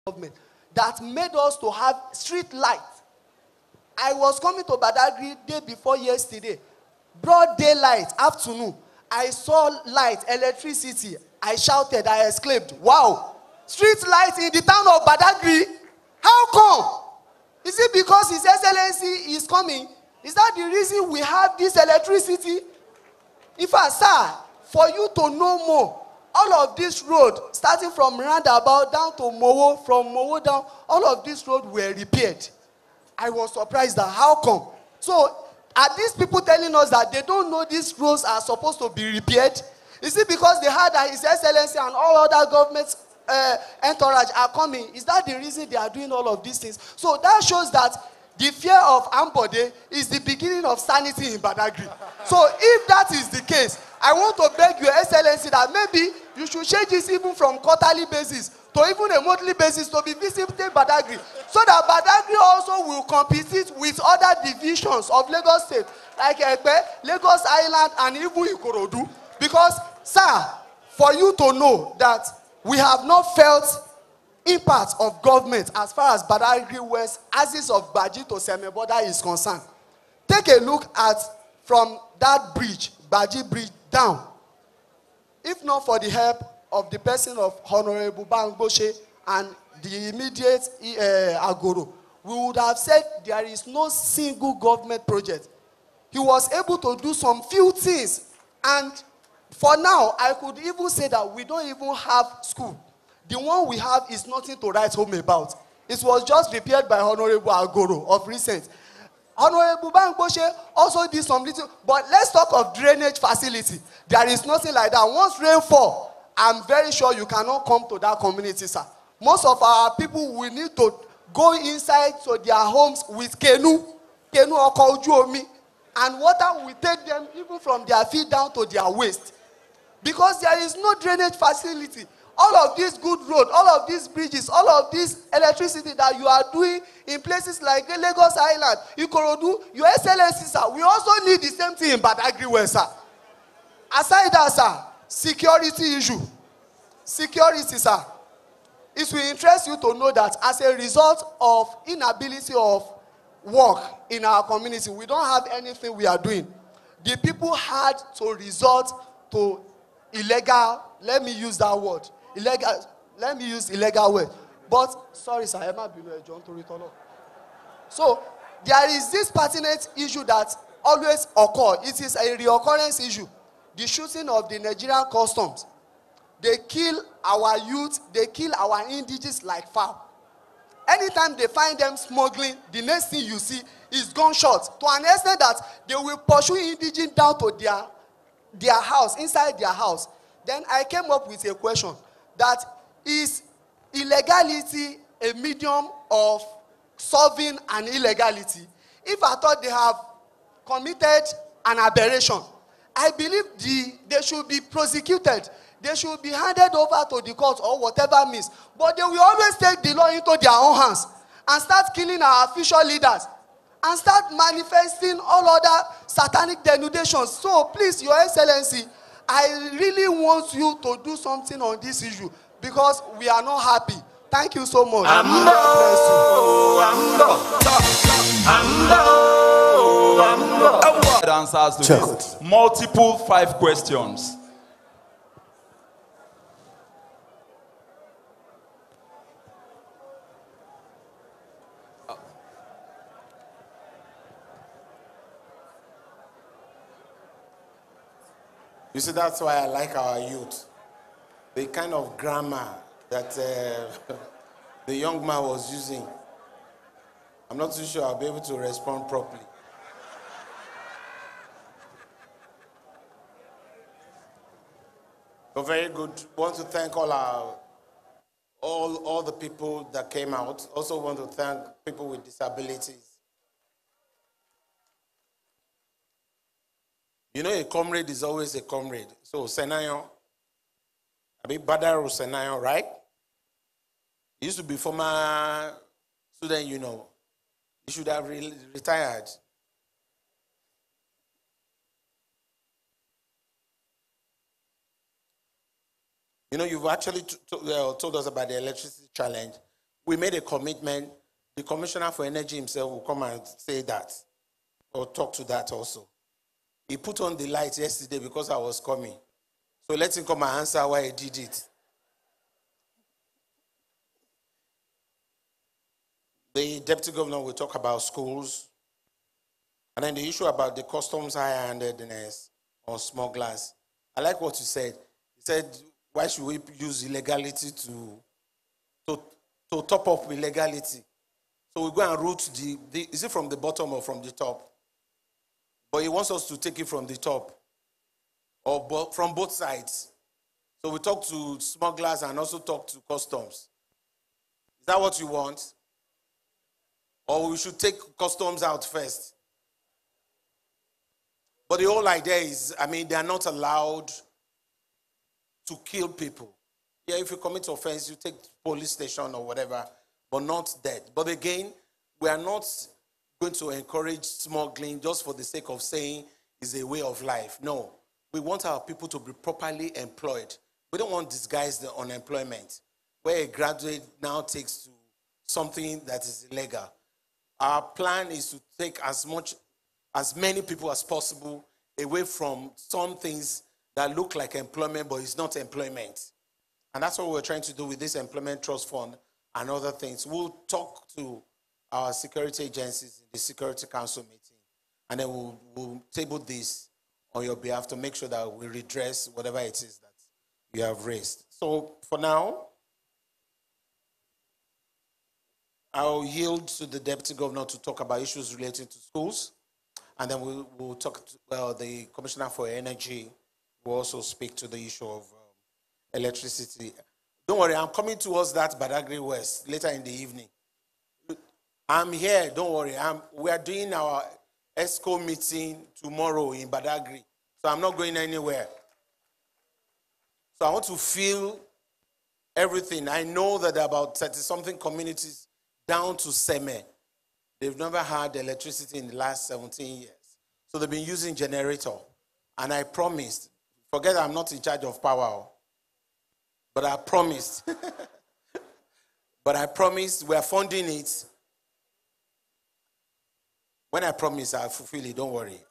government that made us to have street light. I was coming to Badagry day before yesterday. Broad daylight, afternoon. I saw light, electricity. I shouted, I exclaimed, wow, street light in the town of Badagry? How come? Is it because His Excellency is coming? Is that the reason we have this electricity? In fact, sir, for you to know more, all of this road, starting from roundabout down to Mowo, from Mowo down, all of this road were repaired. I was surprised that how come? So, are these people telling us that they don't know these roads are supposed to be repaired? Is it because they heard that His Excellency and all other governments entourage are coming? Is that the reason they are doing all of these things? So that shows that the fear of Ambode is the beginning of sanity in Badagry. So if that is the case, I want to beg Your Excellency that maybe you should change this even from quarterly basis to even a monthly basis to be visiting Badagry, so that Badagry also will compete with other divisions of Lagos State, like Ekpe, Lagos Island, and even Ikorodu. Because, sir, for you to know that we have not felt impact of government as far as Badagry West, axis of Gbaji to Seme-Border is concerned. Take a look at from that bridge, Gbaji Bridge, down. If not for the help of the person of Honorable Bangoshe and the immediate Agoro, we would have said there is no single government project. He was able to do some few things, and for now, I could even say that we don't even have school. The one we have is nothing to write home about. It was just repaired by Honorable Agoro of recent. Honorable Bangoshe also did some little, but let's talk of drainage facility. There is nothing like that. Once rain fall, I'm very sure you cannot come to that community, sir. Most of our people will need to go inside to their homes with canoe or omi, and water will take them even from their feet down to their waist. Because there is no drainage facility. All of these good roads, all of these bridges, all of this electricity that you are doing in places like Lagos Island, Ikorodu, Your Excellency, sir, we also need the same thing in Badagry West, sir. Aside that, sir, security issue. Security, sir. It will interest you to know that as a result of inability of work in our community, we don't have anything we are doing. The people had to resort to illegal, let me use that word, illegal, let me use illegal word. But, sorry, sir, Emma John to return up. So, there is this pertinent issue that always occurs. It is a reoccurrence issue. The shooting of the Nigerian customs. They kill our youth, they kill our indigenous like fowl. Anytime they find them smuggling, the next thing you see is gunshots. To an extent that they will pursue indigenous down to their house, inside their house. Then I came up with a question that is illegality a medium of solving an illegality? If I thought they have committed an aberration, I believe they should be prosecuted. They should be handed over to the court or whatever means. But they will always take the law into their own hands and start killing our official leaders and start manifesting all other satanic denudations. So please, Your Excellency, I really want you to do something on this issue because we are not happy. Thank you so much. Answers to this. Multiple 5 questions. You see, that's why I like our youth. The kind of grammar that the young man was using. I'm not too sure I'll be able to respond properly. But very good. Want to thank all the people that came out. Also want to thank people with disabilities. You know, a comrade is always a comrade. So, Senayo, Badaru Senayo, right? He used to be former student, you know. He should have retired. You know, you've actually told us about the electricity challenge. we made a commitment. The Commissioner for Energy himself will come and say that or talk to that also. He put on the light yesterday because I was coming. So let him come and answer why he did it. The Deputy Governor will talk about schools. And then the issue about the customs high-handedness on smugglers. I like what you said. He said, why should we use illegality to top up illegality? So we go and root is it from the bottom or from the top? But he wants us to take it from the top or from both sides. So we talk to smugglers and also talk to customs. Is that what you want? Or we should take customs out first? But the whole idea is, they are not allowed to kill people. Yeah, if you commit offense, you take police station or whatever, but not death. But again, we are not going to encourage smuggling just for the sake of saying it's a way of life. No, we want our people to be properly employed. We don't want disguised unemployment, where a graduate now takes to something that is illegal. Our plan is to take as many people as possible away from some things that look like employment, but it's not employment. And that's what we're trying to do with this Employment Trust Fund and other things. We'll talk to our security agencies in the Security Council meeting, and then we'll table this on your behalf to make sure that we redress whatever it is that you have raised. So for now, I'll yield to the Deputy Governor to talk about issues relating to schools, and then we'll talk to the Commissioner for Energy will also speak to the issue of electricity. Don't worry, I'm coming towards that Badagry West later in the evening. I'm here, don't worry. We are doing our ESCO meeting tomorrow in Badagry, so I'm not going anywhere. So I want to feel everything. I know that about 30-something communities down to Seme, they've never had electricity in the last 17 years. So they've been using generator. And I promised, forget I'm not in charge of power, but I promised. We are funding it. When I promise, I'll fulfill it, don't worry.